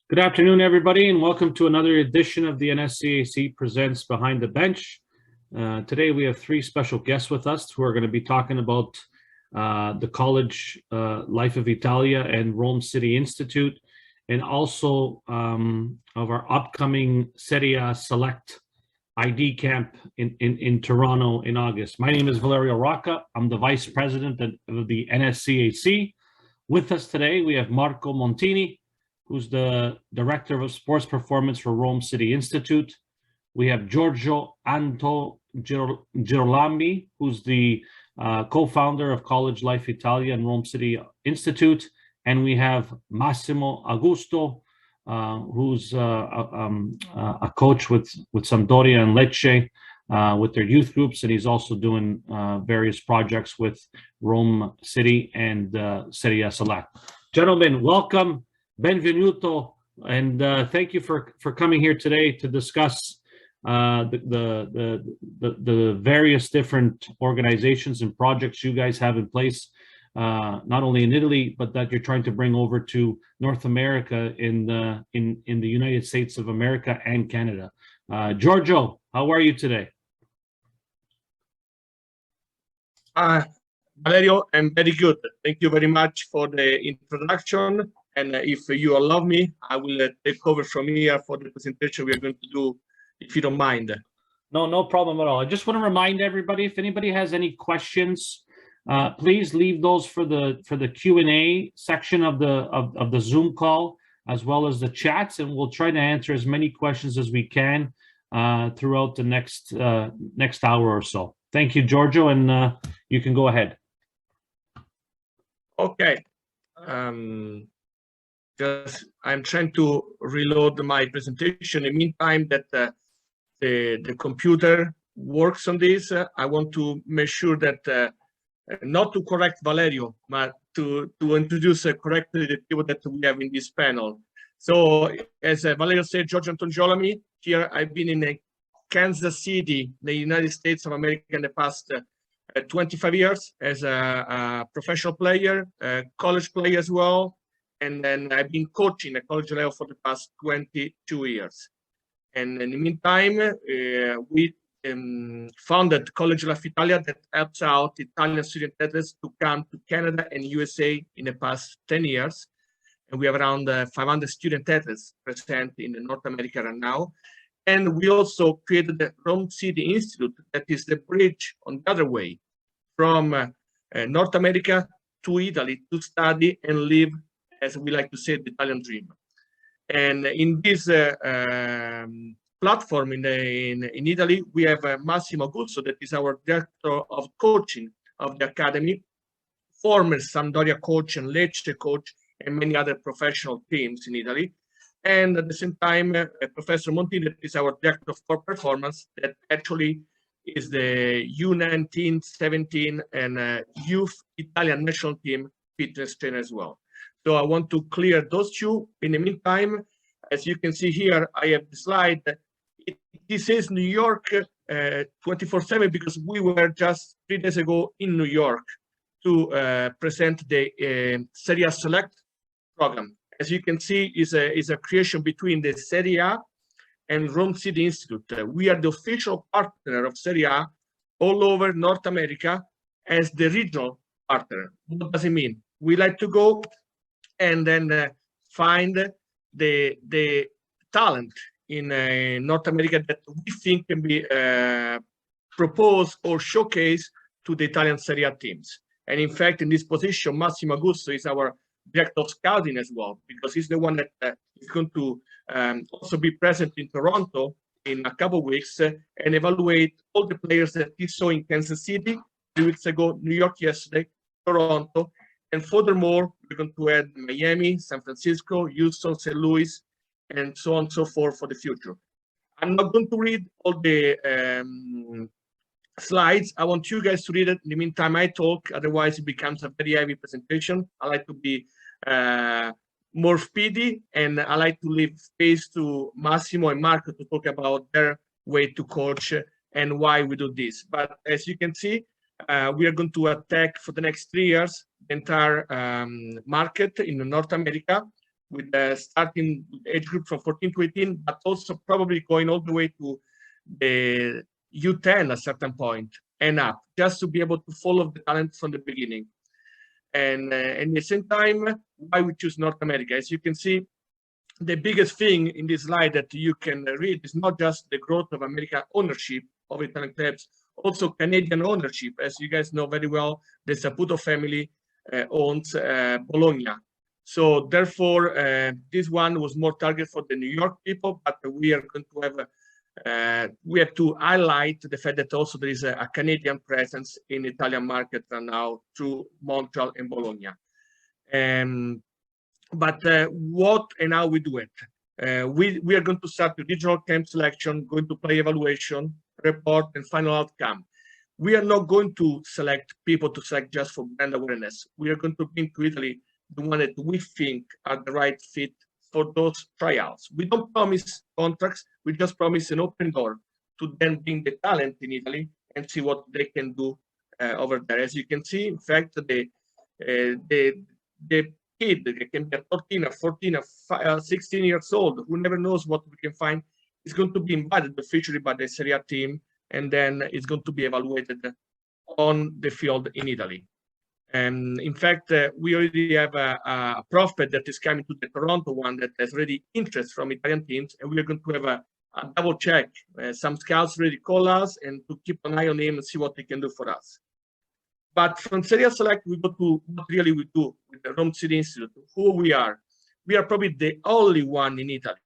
Good afternoon, everybody, and welcome to another edition of the NSCAC Presents Behind the Bench. Today, we have three special guests with us who are going to be talking about the college life of Italia and Rome City Institute, and also of our upcoming Serie Select ID camp in Toronto in August. My name is Valerio Rocca. I'm the Vice President of the NSCAC. With us today, we have Marco Montini, who's the Director of Sports Performance for Rome City Institute. We have Giorgio Antongirolami, who's the co-founder of College Life Italia and Rome City Institute. And we have Massimo Augusto, who's a coach with Sampdoria and Lecce with their youth groups. And he's also doing various projects with Rome City and Serie Select. Gentlemen, welcome. Benvenuto, and thank you for coming here today to discuss the various different organizations and projects you guys have in place, not only in Italy, but that you're trying to bring over to North America in the United States of America and Canada. Giorgio, how are you today? Valerio, I'm very good. Thank you very much for the introduction. And if you allow me, I will take over from here for the presentation we are going to do, if you don't mind. No problem at all. I just want to remind everybody, if anybody has any questions, please leave those for the Q&A section of the Zoom call, as well as the chats, and we'll try to answer as many questions as we can throughout the next hour or so. Thank you, Giorgio, and you can go ahead. Okay. I'm trying to reload my presentation. In the meantime, that the computer works on this, I want to make sure that not to correct Valerio, but to introduce correctly the people that we have in this panel. So, as Valerio said, Giorgio Antongirolami. Here, I've been in Kansas City, the United States of America, in the past 25 years as a professional player, college player as well. And then I've been coaching at college level for the past 22 years. And in the meantime, we founded College Life Italia that helps out Italian student athletes to come to Canada and USA in the past 10 years. And we have around 500 student athletes present in North America right now. And we also created the Rome City Institute, that is the bridge on the other way from North America to Italy to study and live, as we like to say, the Italian dream. And in this platform in Italy, we have Massimo Augusto, that is our director of coaching of the academy, former Sampdoria coach and Lecce coach, and many other professional teams in Italy. And at the same time, Professor Montini, that is our director of sport performance, that actually is the U19, 17, and youth Italian national team fitness trainer as well. So I want to clear those two. In the meantime, as you can see here, I have the slide. This is New York 24/7, because we were just 3 days ago in New York to present the Serie Select program. As you can see, is a creation between the Serie A and Rome City Institute. We are the official partner of Serie A all over North America as the regional partner. What does it mean? We like to go and then find the talent in North America that we think can be proposed or showcased to the Italian Serie A teams. And in fact, in this position, Massimo Augusto is our director of scouting as well, because he's the one that is going to also be present in Toronto in a couple of weeks and evaluate all the players that he saw in Kansas City 3 weeks ago, New York yesterday, Toronto. And furthermore, we're going to add Miami, San Francisco, Houston, St. Louis, and so on and so forth for the future. I'm not going to read all the slides. I want you guys to read it. In the meantime, I talk. Otherwise, it becomes a very heavy presentation. I like to be more speedy, and I like to leave space to Massimo and Marco to talk about their way to coach and why we do this. But as you can see, we are going to attack for the next 3 years the entire market in North America with starting age group from 14 to 18, but also probably going all the way to the U10 at a certain point and up, just to be able to follow the talent from the beginning. And at the same time, why we choose North America? As you can see, the biggest thing in this slide that you can read is not just the growth of American ownership of Italian clubs, also Canadian ownership. As you guys know very well, the Saputo family owns Bologna. So therefore, this one was more targeted for the New York people, but we are going to have, we have to highlight the fact that also there is a Canadian presence in the Italian market now through Montreal and Bologna. But what and how we do it? We are going to start the regional camp selection, going to play evaluation, report, and final outcome. We are not going to select people to select just for brand awareness. We are going to bring to Italy the one that we think are the right fit for those tryouts. We don't promise contracts, we just promise an open door to then bring the talent in Italy and see what they can do over there. As you can see, in fact, the kid that can be 13 or 14 or 16 years old, who never knows what we can find, is going to be invited officially by the Serie A team, and then it's going to be evaluated on the field in Italy. And in fact, we already have a prospect that is coming to the Toronto one that has already interest from Italian teams, and we are going to have a double check. Some scouts already call us and to keep an eye on him and see what they can do for us. But from Serie A Select, we go to what really we do with the Rome City Institute, who we are. We are probably the only one in Italy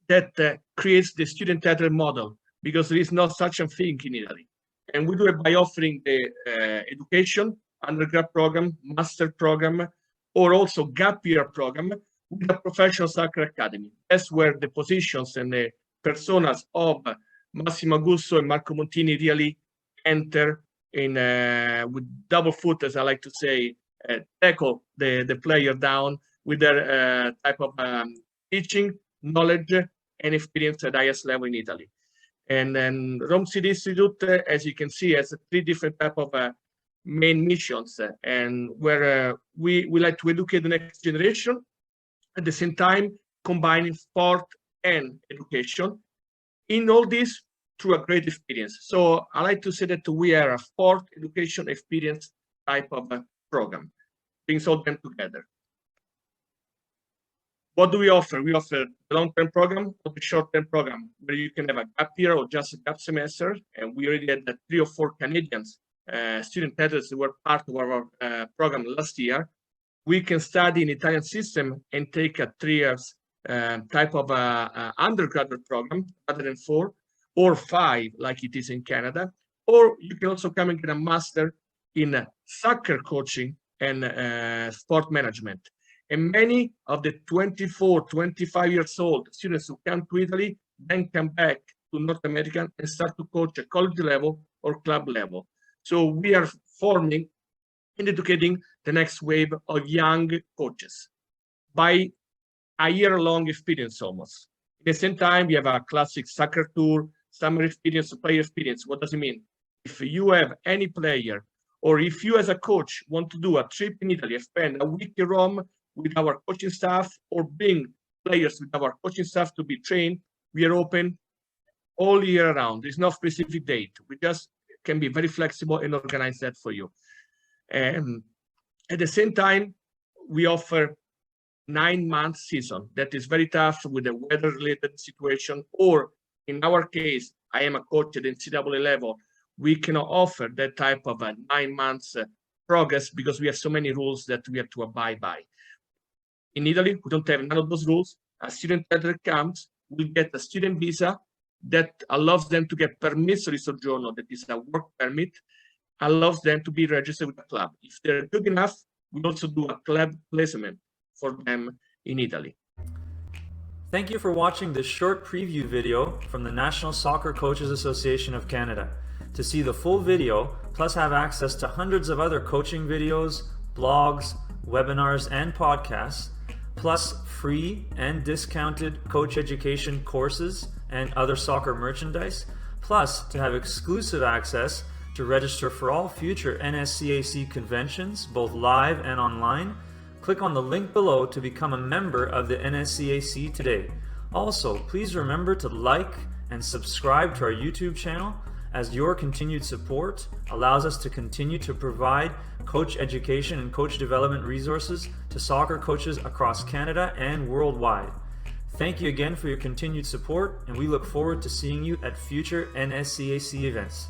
that creates the student athlete model, because there is no such a thing in Italy. And we do it by offering the education, undergrad program, master program, or also gap year program with a professional soccer academy. That's where the positions and the personas of Massimo, Augusto, and Marco Montini really enter in with double foot, as I like to say, tackle the player down with their type of teaching, knowledge, and experience at highest level in Italy. And then Rome City Institute, as you can see, has 3 different type of main missions, and where we like to educate the next generation, at the same time combining sport and education, in all this through a great experience. So I like to say that we are a sport education experience type of program, brings all them together. What do we offer? We offer a long-term program or a short-term program, where you can have a gap year or just a gap semester, and we already had 3 or 4 Canadians student athletes who were part of our program last year. We can study in Italian system and take a 3 years type of undergraduate program rather than 4 or 5 like it is in Canada. Or you can also come and get a master in soccer coaching and sport management. And many of the 24, 25 years old students who come to Italy then come back to North America and start to coach at college level or club level. So we are forming and educating the next wave of young coaches by a year-long experience almost. At the same time, we have a classic soccer tour, summer experience, player experience. What does it mean? If you have any player, or if you as a coach want to do a trip in Italy, spend a week in Rome with our coaching staff, or bring players with our coaching staff to be trained, we are open all year round. There's no specific date. We just can be very flexible and organize that for you. And at the same time, we offer 9-month season. That is very tough with the weather-related situation, or in our case, I am a coach at the NCAA level. We cannot offer that type of a 9 months progress because we have so many rules that we have to abide by. In Italy, we don't have none of those rules. A student that comes will get a student visa that allows them to get permesso di soggiorno, that is a work permit, allows them to be registered with a club. If they're good enough, we also do a club placement for them in Italy. Thank you for watching this short preview video from the National Soccer Coaches Association of Canada. To see the full video, plus have access to hundreds of other coaching videos, blogs, webinars, and podcasts, plus free and discounted coach education courses and other soccer merchandise, plus to have exclusive access to register for all future NSCAC conventions, both live and online, Click on the link below to become a member of the NSCAC today. Also, please remember to like and subscribe to our YouTube channel, as your continued support allows us to continue to provide coach education and coach development resources to soccer coaches across Canada and worldwide. Thank you again for your continued support, and we look forward to seeing you at future NSCAC events.